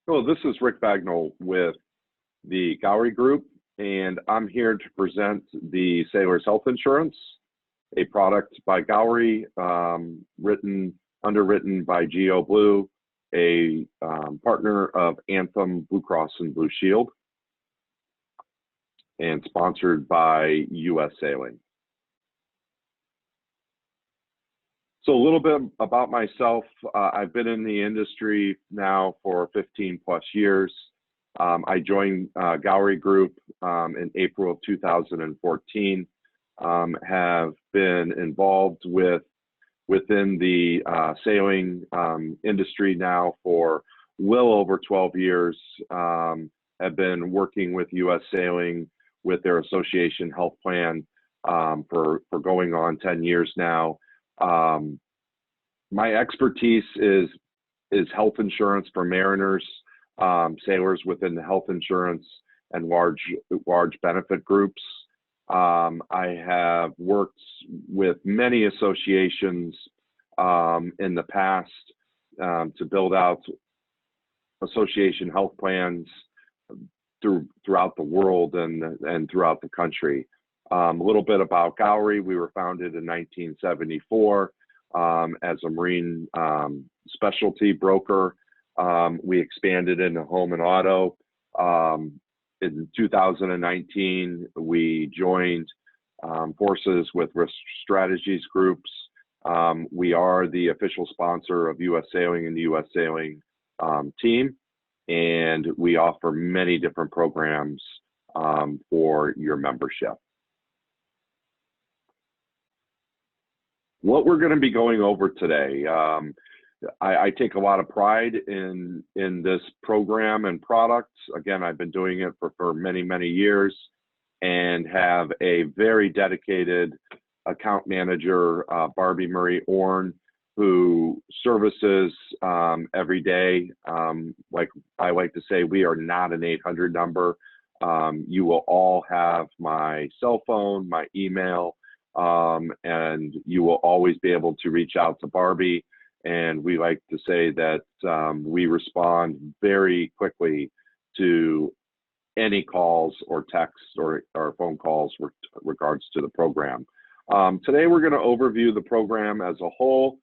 Hello, this is Rick Bagnall with the Gowrie Group, and I'm here to present the Sailor's Health Insurance, a product by Gowrie, underwritten by Geo Blue, a partner of Anthem Blue Cross and Blue Shield, and sponsored by US Sailing. So a little bit about myself. I've been in the industry now for 15 plus years. I joined Gowrie Group in April of 2014. Have been involved within the sailing industry now for well over 12 years. Have been working with US Sailing with their association health plan for going on 10 years now. My expertise is health insurance for mariners, sailors within the health insurance and large benefit groups. I have worked with many associations in the past to build out association health plans throughout the world and throughout the country. A little bit about Gowrie. We were founded in 1974 as a marine specialty broker. We expanded into home and auto. In 2019, we joined forces with Risk Strategies Groups. We are the official sponsor of US Sailing and the US Sailing team, and we offer many different programs for your membership. What we're going to be going over today, I take a lot of pride in this program and products. Again, I've been doing it for many, many years and have a very dedicated account manager, Barbie Marie Orn, who services every day. Like I like to say, we are not an 800 number. You will all have my cell phone, my email, and you will always be able to reach out to Barbie. And we like to say that we respond very quickly to any calls or texts or phone calls with regards to the program. Today, we're going to overview the program as a whole.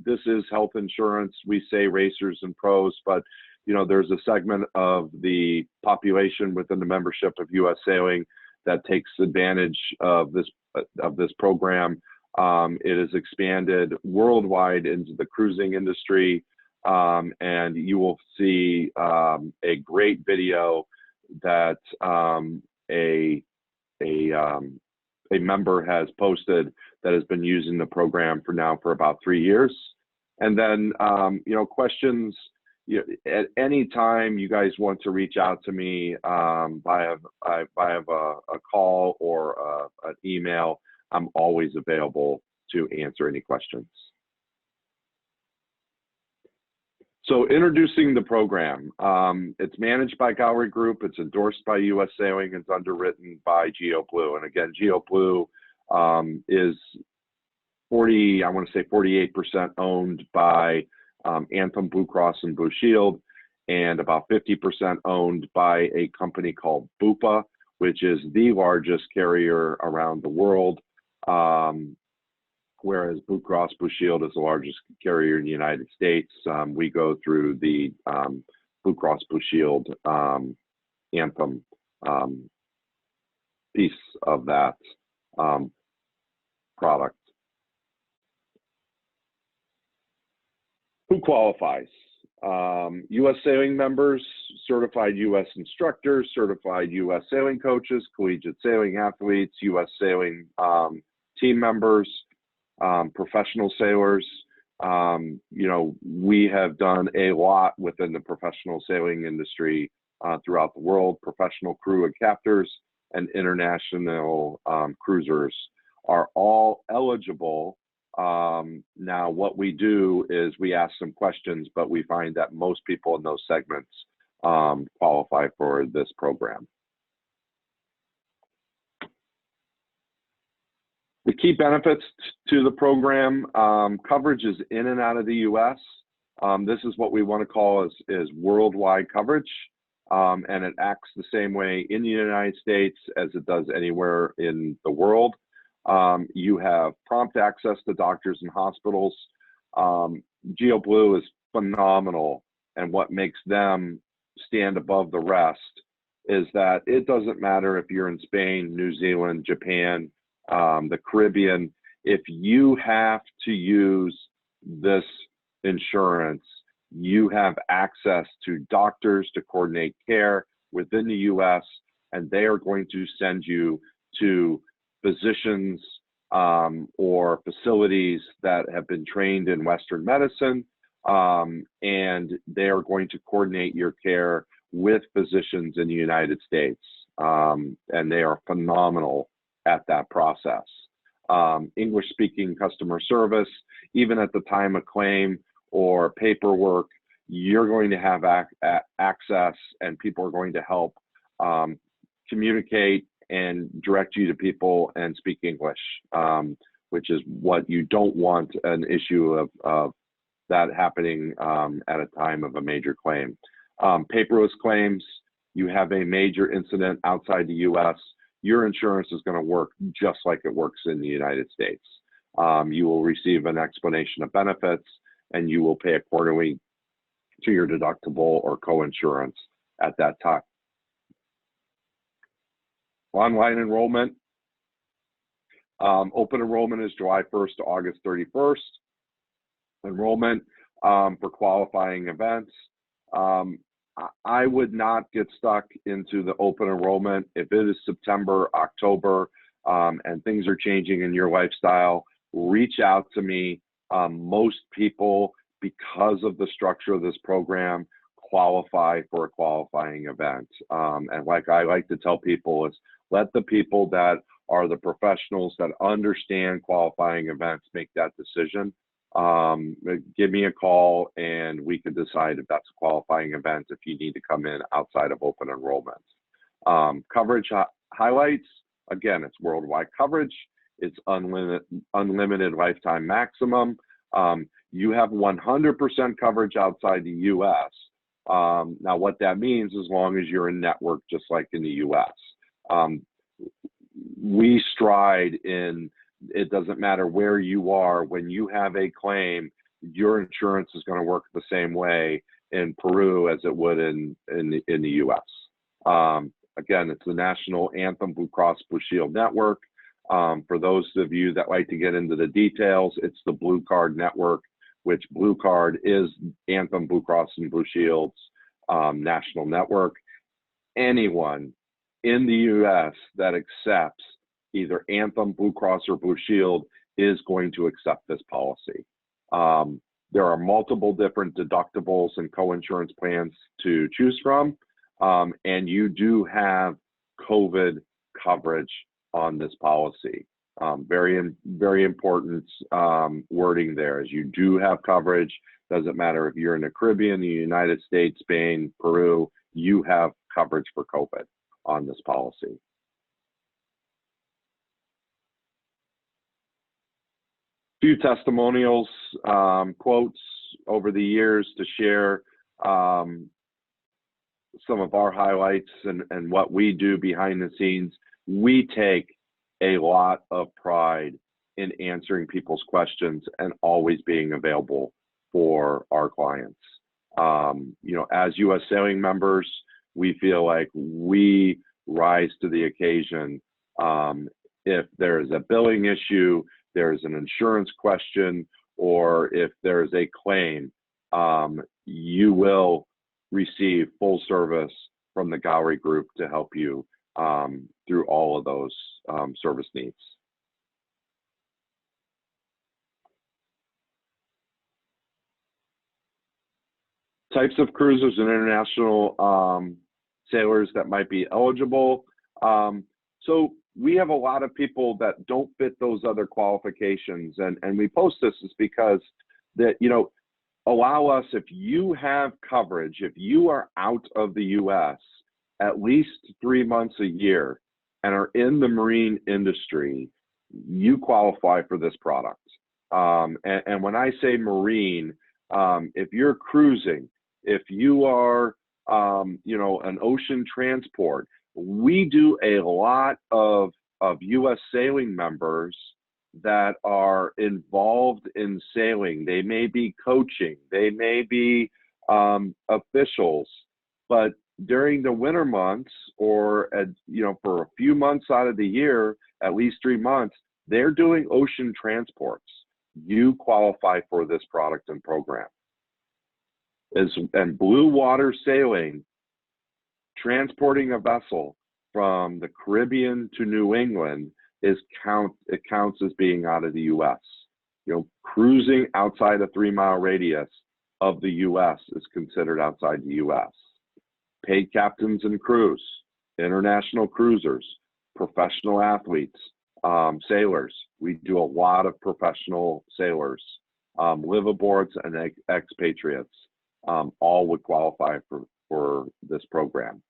This is health insurance. We say racers and pros, but you know, there's a segment of the population within the membership of US Sailing that takes advantage of this program. It has expanded worldwide into the cruising industry, and you will see a great video that a member has posted that has been using the program for about 3 years. And then you know, questions. At any time you guys want to reach out to me via a call or an email, I'm always available to answer any questions. So introducing the program, it's managed by Gowrie Group. It's endorsed by US Sailing. It's underwritten by Geo Blue. And again, Geo Blue is 48% owned by Anthem Blue Cross and Blue Shield, and about 50% owned by a company called Bupa, which is the largest carrier around the world, whereas Blue Cross Blue Shield is the largest carrier in the United States. We go through the Blue Cross Blue Shield Anthem piece of that product. Who qualifies? US Sailing members, certified US instructors, certified US Sailing coaches, collegiate sailing athletes, US Sailing team members, professional sailors. You know, we have done a lot within the professional sailing industry throughout the world. Professional crew and captors and international cruisers are all eligible. Now, what we do is we ask some questions, but we find that most people in those segments qualify for this program. The key benefits to the program, coverage is in and out of the US. This is what we want to call is worldwide coverage, and it acts the same way in the United States as it does anywhere in the world. You have prompt access to doctors and hospitals. GeoBlue is phenomenal, and what makes them stand above the rest is that it doesn't matter if you're in Spain, New Zealand, Japan, the Caribbean. If you have to use this insurance, you have access to doctors to coordinate care within the US, and they are going to send you to physicians or facilities that have been trained in Western medicine, and they are going to coordinate your care with physicians in the United States, and they are phenomenal at that process. English-speaking customer service, even at the time of claim or paperwork, you're going to have access, and people are going to help communicate and direct you to people and speak English, which is what you don't want an issue of that happening at a time of a major claim. Paperless claims, you have a major incident outside the US, your insurance is going to work just like it works in the United States. You will receive an explanation of benefits, and you will pay accordingly to your deductible or co-insurance at that time. Online enrollment. Open enrollment is July 1st to August 31st. Enrollment for qualifying events. I would not get stuck into the open enrollment. If it is September, October, and things are changing in your lifestyle, reach out to me. Most people, because of the structure of this program, qualify for a qualifying event. And like I like to tell people, is let the people that are the professionals that understand qualifying events make that decision. Give me a call and we can decide if that's a qualifying event, if you need to come in outside of open enrollment. Coverage highlights, again, it's worldwide coverage. It's unlimited lifetime maximum. You have 100% coverage outside the US. Now what that means, as long as you're in network, just like in the US. We stride in, it doesn't matter where you are, when you have a claim, your insurance is going to work the same way in Peru as it would in the US. Again, it's the National Anthem Blue Cross Blue Shield Network. For those of you that like to get into the details, it's the Blue Card Network, which Blue Card is Anthem Blue Cross and Blue Shield's national network. Anyone in the US that accepts either Anthem, Blue Cross, or Blue Shield is going to accept this policy. There are multiple different deductibles and co-insurance plans to choose from, and you do have COVID coverage on this policy. Very important wording there, is you do have coverage. Doesn't matter if you're in the Caribbean, the United States, Spain, Peru, you have coverage for COVID on this policy. Few testimonials, quotes over the years to share some of our highlights and what we do behind the scenes. We take a lot of pride in answering people's questions and always being available for our clients. You know, as US Sailing members, we feel like we rise to the occasion. If there's a billing issue, there's an insurance question, or if there's a claim, you will receive full service from the Gowrie Group to help you through all of those service needs. Types of cruisers and international sailors that might be eligible. So we have a lot of people that don't fit those other qualifications, and we post this is because that, you know, allow us, if you have coverage, if you are out of the US at least 3 months a year and are in the marine industry, you qualify for this product. And when I say marine, If you're cruising, if you are, an ocean transport, we do a lot of U.S. sailing members that are involved in sailing. They may be coaching, they may be officials, but during the winter months, or for a few months out of the year, at least 3 months, they're doing ocean transports. You qualify for this product and program. And blue water sailing, transporting a vessel from the Caribbean to New England, it counts as being out of the U.S. Cruising outside a 3-mile radius of the U.S. is considered outside the U.S. Paid captains and crews, international cruisers, professional athletes, sailors. We do a lot of professional sailors, liveaboards and expatriates, all would qualify for this program.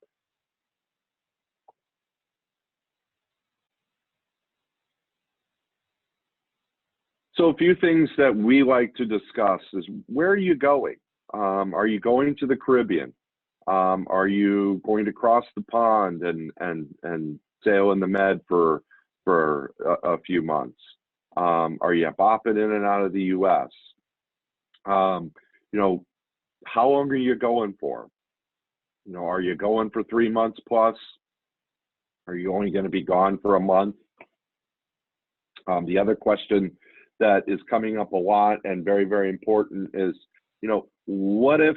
So a few things that we like to discuss is, where are you going? Are you going to the Caribbean? Are you going to cross the pond and sail in the Med for a few months? Are you bopping in and out of the U.S.? How long are you going for? Are you going for 3 months plus? Are you only going to be gone for a month? The other question that is coming up a lot and very, very important is, what if,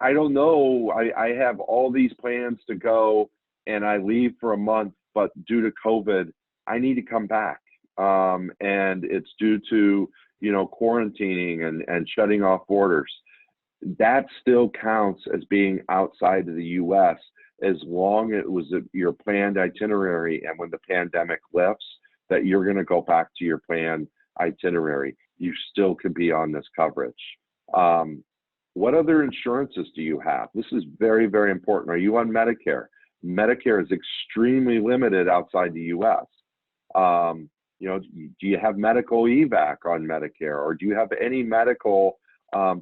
I don't know, I have all these plans to go and I leave for a month, but due to COVID, I need to come back. And it's due to, quarantining and shutting off borders. That still counts as being outside of the U.S. as long as it was your planned itinerary, and when the pandemic lifts, that you're going to go back to your planned itinerary. You still could be on this coverage. What other insurances do you have? This is very, very important. Are you on Medicare? Medicare is extremely limited outside the U.S. Do you have medical evac on Medicare, or do you have any medical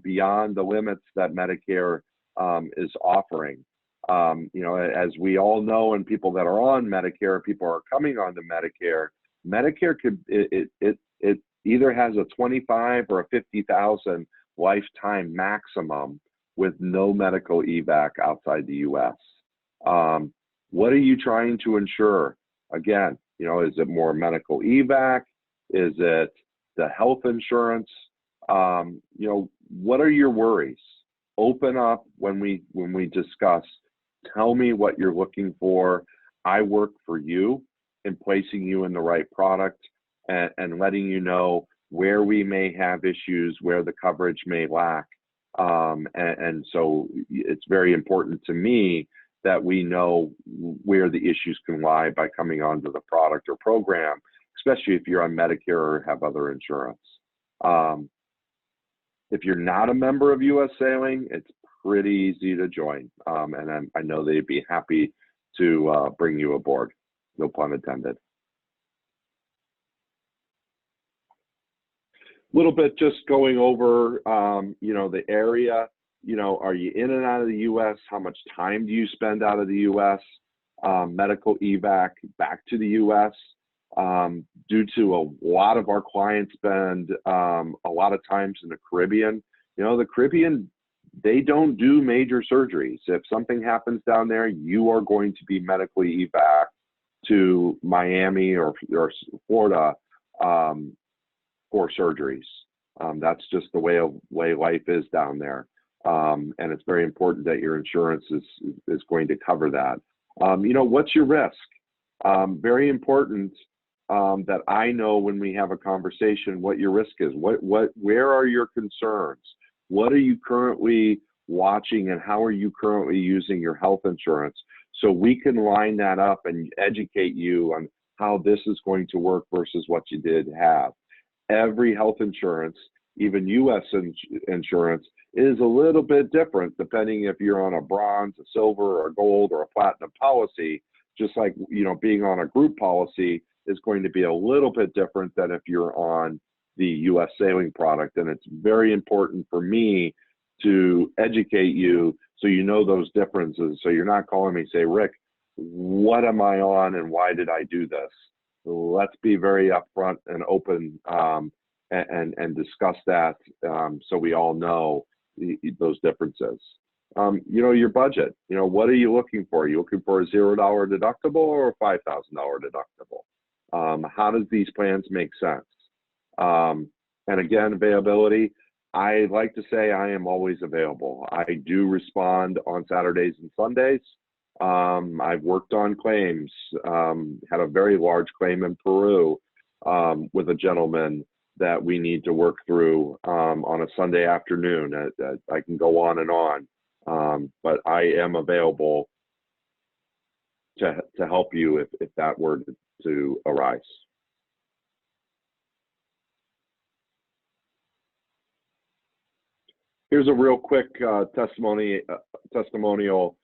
beyond the limits that Medicare is offering? As we all know, and people that are on Medicare, people are coming on to Medicare. Medicare it either has a 25 or a 50,000 lifetime maximum with no medical evac outside the U.S. What are you trying to insure? Again, is it more medical evac? Is it the health insurance? What are your worries? Open up when we discuss. Tell me what you're looking for. I work for you in placing you in the right product and letting you know where we may have issues, where the coverage may lack. And so it's very important to me that we know where the issues can lie by coming onto the product or program, especially if you're on Medicare or have other insurance. If you're not a member of U.S. Sailing, it's pretty easy to join. And I know they'd be happy to bring you aboard, no pun intended. Little bit just going over, the area. Are you in and out of the U.S.? How much time do you spend out of the U.S.? Medical evac back to the U.S. Due to a lot of our clients spend a lot of times in the Caribbean. The Caribbean, they don't do major surgeries. If something happens down there, you are going to be medically evac to Miami or Florida for surgeries. That's just the way life is down there. And it's very important that your insurance is going to cover that. What's your risk? Very important that I know when we have a conversation what your risk is. Where are your concerns? What are you currently watching, and how are you currently using your health insurance? So we can line that up and educate you on how this is going to work versus what you did have. Every health insurance, even U.S. insurance, is a little bit different depending if you're on a bronze, a silver, or a gold, or a platinum policy. Just like, being on a group policy is going to be a little bit different than if you're on the U.S. sailing product. And it's very important for me to educate you so you know those differences. So you're not calling me, say, Rick, what am I on and why did I do this? Let's be very upfront and open and discuss that so we all know those differences. You know, your budget, you know, what are you looking for? Are you looking for a $0 deductible or a $5,000 deductible? How does these plans make sense? And again, availability, I like to say I am always available. I do respond on Saturdays and Sundays. I've worked on claims, had a very large claim in Peru with a gentleman that we need to work through on a Sunday afternoon. I can go on and on, but I am available to help you if that were to arise. Here's a real quick testimonial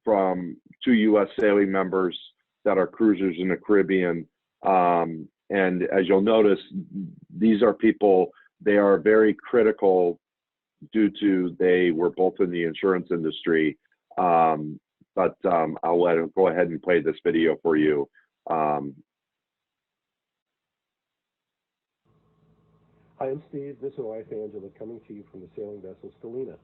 from 2 U.S. sailing members that are cruisers in the Caribbean. And as you'll notice, these are people, they are very critical due to they were both in the insurance industry. But I'll let him go ahead and play this video for you. Hi, I'm Steve. This is my wife Angela coming to you from the sailing vessel Stellina.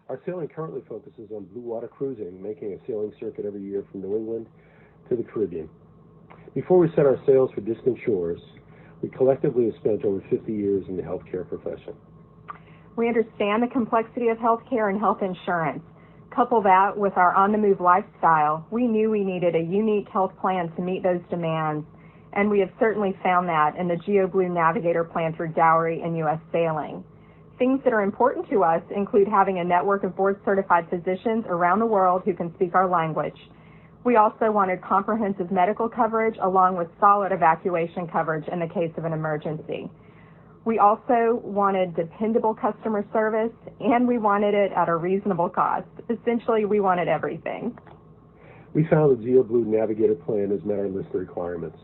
Our sailing currently focuses on blue water cruising, making a sailing circuit every year from New England to the Caribbean. Before we set our sails for distant shores, we collectively have spent over 50 years in the healthcare profession. We understand the complexity of healthcare and health insurance. Couple that with our on-the-move lifestyle, we knew we needed a unique health plan to meet those demands, and we have certainly found that in the GeoBlue Navigator plan through Gowrie and U.S. Sailing. Things that are important to us include having a network of board-certified physicians around the world who can speak our language. We also wanted comprehensive medical coverage along with solid evacuation coverage in the case of an emergency. We also wanted dependable customer service, and we wanted it at a reasonable cost. Essentially, we wanted everything. We found the GeoBlue Navigator plan has met our list of requirements.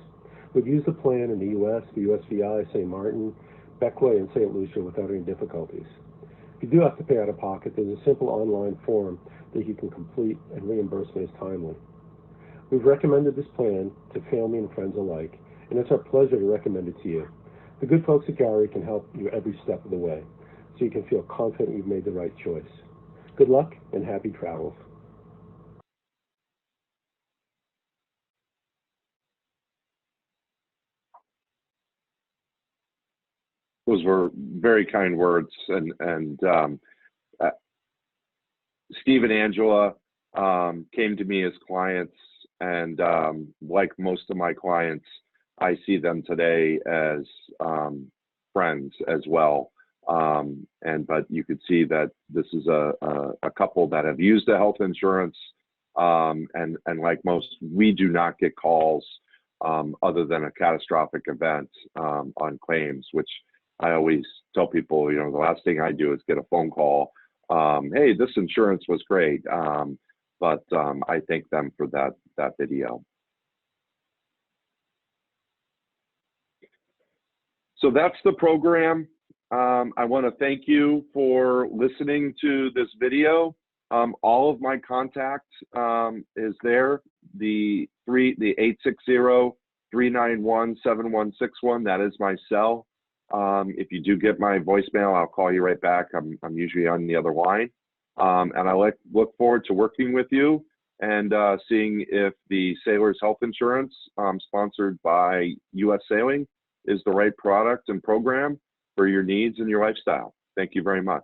We've used the plan in the U.S., the USVI, St. Martin, Beckway, and St. Lucia without any difficulties. If you do have to pay out of pocket, there's a simple online form that you can complete, and reimbursement is timely. We've recommended this plan to family and friends alike, and it's our pleasure to recommend it to you. The good folks at Gowrie can help you every step of the way, so you can feel confident you've made the right choice. Good luck and happy travels. Those were very kind words, and Steve and Angela came to me as clients, and like most of my clients, I see them today as friends as well. But you could see that this is a couple that have used the health insurance, and like most, we do not get calls other than a catastrophic event on claims, which I always tell people, you know, the last thing I do is get a phone call. Hey, this insurance was great. But I thank them for that video. So that's the program. I want to thank you for listening to this video. All of my contact is there. The 860-391-7161. That is my cell. If you do get my voicemail, I'll call you right back. I'm usually on the other line. And I look forward to working with you and seeing if the Sailors Health Insurance sponsored by U.S. Sailing is the right product and program for your needs and your lifestyle. Thank you very much.